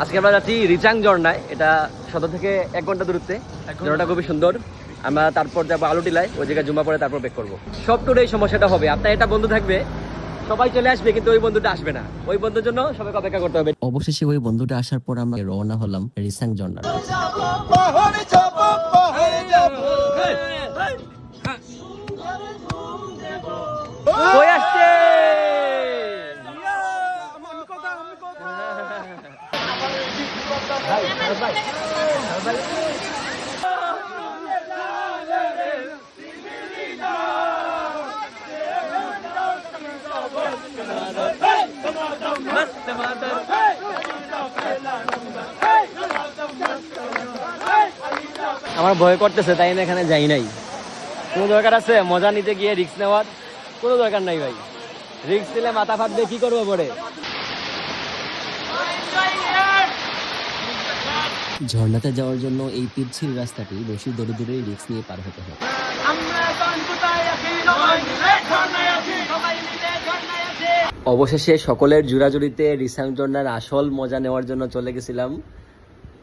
আজকে আমরা যাচ্ছি রিচাং ঝর্ণায়, এটা সদর থেকে 1 ঘন্টা দূরত্বে। ঝর্ণাটা খুবই সুন্দর। আমরা তারপর যাবো আলুটিলায়, ওই জায়গায় জুম্মা পরে তারপর ব্যাক করবো। সব ট্যুরে এই সমস্যাটা হবে, আপনার এটা বন্ধু থাকবে, সবাই চলে আসবে কিন্তু ওই বন্ধুটা আসবে না। ওই বন্ধুর জন্য সবাইকে অপেক্ষা করতে হবে। অবশেষে ওই বন্ধুটা আসার পর আমরা রওনা হলাম রিসাং ঝর্ণার। কই আসছে? আমার ভয় করতেছে, তাই না এখানে যাই নাই। কোনো দরকার আছে মজা নিতে গিয়ে রিস্ক নেওয়ার? কোনো দরকার নাই ভাই, রিস্ক নিলে মাথা ফাটবে, কি করবো পরে। ঝর্ণাতে যাওয়ার জন্য এই পিচ্ছিল রাস্তাটি বেশি দূরে দূরে রিস্ক নিয়ে পার হতে হয়। অবশেষে সকলের জোড়াজুড়িতে রিসাং ঝর্ণার আসল মজা নেওয়ার জন্য চলে গেছিলাম।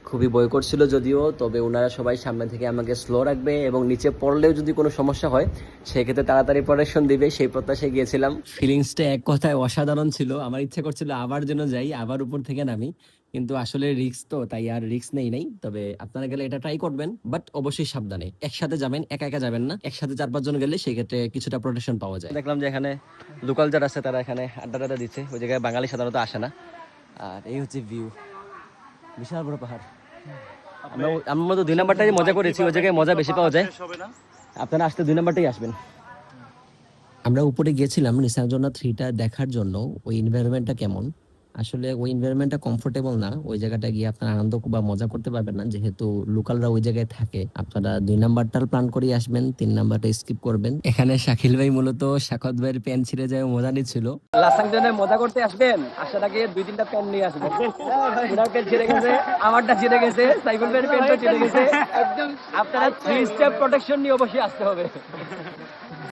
খুবই ভয় করছিল যদিও, তবে ওনারা সবাই সামনে থেকে আমাকে স্লো রাখবে এবং নিচে পড়লেও যদি কোনো সমস্যা হয় সেক্ষেত্রে তাড়াতাড়ি প্রোটেকশন দিবে, সেই প্রত্যাশায় গিয়েছিলাম। ফিলিংসটা এক কথায় অসাধারণ ছিল। আমার ইচ্ছে করছিল আবার যেন যাই, আবার উপর থেকে নামি, কিন্তু আসলে রিস্ক তো, তাই আর রিস্ক নেই। তবে আপনারা গেলে এটা ট্রাই করবেন, বাট অবশ্যই সাবধানে। একসাথে যাবেন, একা একা যাবেন না। একসাথে 4-5 জন গেলে সেই ক্ষেত্রে কিছুটা প্রোটেকশন পাওয়া যায়। দেখলাম যে এখানে লোকাল যারা আছে তারা এখানে আড্ডা দিচ্ছে, ওই জায়গায় বাঙালি সাধারণত আসে না। আর এই হচ্ছে ভিউ, বিশাল বড় পাহাড়। আমরা তো 2 নাম্বারটাই মজা করেছি, ওই জায়গায় মজা বেশি পাওয়া যায়। আপনারা আসতে 2 নাম্বারটাই আসবেন। আমরা উপরে গিয়েছিলাম রিসাং ঝর্ণা 3টা দেখার জন্য। ওই এনভায়রনমেন্টটা কেমন, আসলে ওই এনভায়রনমেন্টটা কমফোর্টেবল না। ওই জায়গাটা গিয়ে আপনারা আনন্দ বা মজা করতে পারবেন না, যেহেতু লোকালরা ওই জায়গায় থাকে। আপনারা 2 নাম্বারটার প্ল্যান করে আসবেন, 3 নাম্বারটা স্কিপ করবেন। এখানে শাকিল ভাই মূলত শাকত ভাইয়ের প্যান্ট ছিঁড়ে যায় মজা নিচ্ছিল। লাসাং জনে মজা করতে আসবেন, আসার আগে 2-3টা প্যান নিয়ে আসবেন। ওনার প্যান্ট ছিঁড়ে গেছে, আমারটা ছিঁড়ে গেছে, সাইফুল ভাইয়ের প্যান্টও ছিঁড়ে গেছে। একদম আপনারা 3 স্টেপ প্রোটেকশন নিয়ে অবশ্যই আসতে হবে।